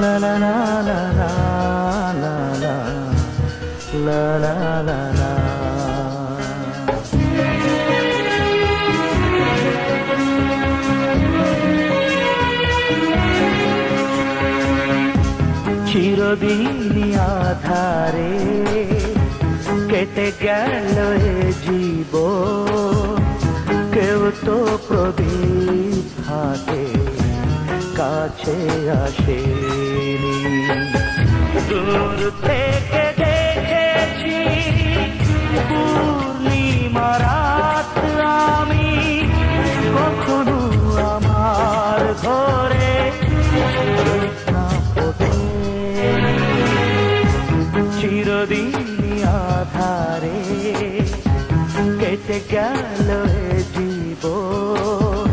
La la la la la la la la la la la চিরদিনই আধারে কেটে গেল এ জীবন, কেউ তো প্রদীপ হাতে কাছে আসেনি। দূর থেকে দেখেছি পূর্ণিমা রাত আমি, কখনো আমার ঘরে না ফোটেনি। চিরদিনই আধারে কেটে গেল এ জীবন,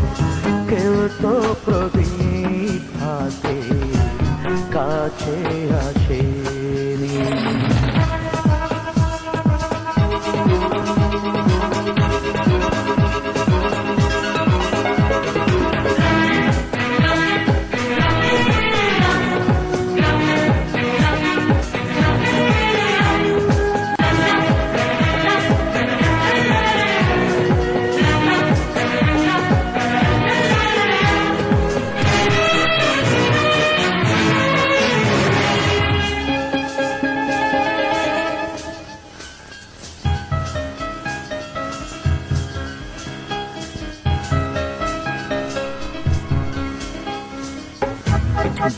কেউ তো প্রদীপ হাতে কাছে আসেনি।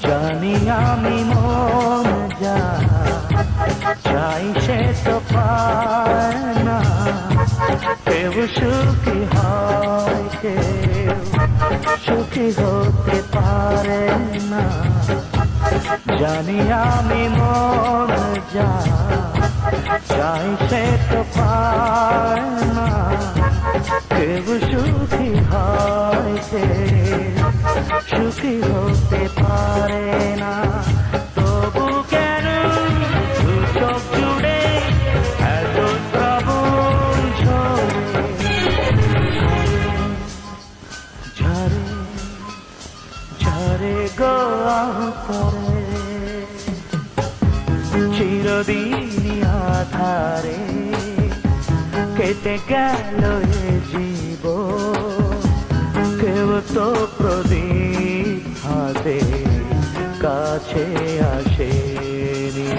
জানি আমি মন যা চাই সে তো পায় না, কেউ সুখী হয় কেউ সুখী হতে পারে না। জানি আমি মন যা চাই সে তো পায় না, কেউ সুখী হয় কেউ সুখী হতে পারে না। তবু কেন দু চোখ জুড়ে এত শ্রাবণ ঝরে ঝরে গো অন্তরে। চিরদিনই আধারে কেটে গেল এ জীবন, কেউ তো প্রদীপ হাতে কাছে আসেনি।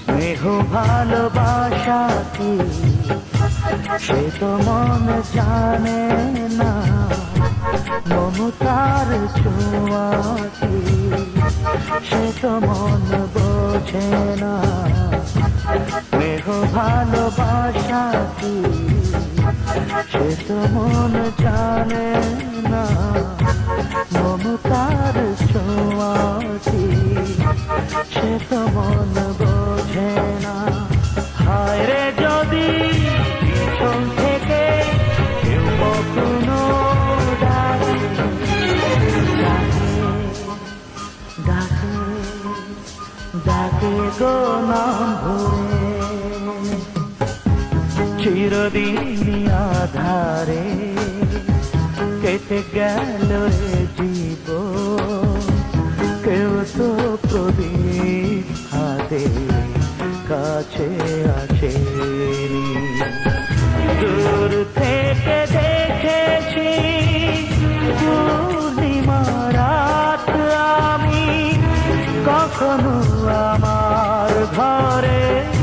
স্নেহ ভালোবাসা কি সে তো মন জানে না, মমতার ছোঁয়া কি সে তো মন বোঝে না। স্নেহ ভালোবাসা কি সে তো মন জানে না, মমতার ছোঁয়া কি সে তো মন বোঝে না। হায় রে যদি পিছন থেকে কেউ কখনো ডাকে ডাকে ডাকে গো নাম ধরে। চিরদিনই আধারে কেটে গেল এ জীবন, কেউ তো প্রদীপ হাতে কাছে আসেনি। দূর থেকে দেখেছি পূর্ণিমা রাত আমি, কখনো কখনো আমার ঘরে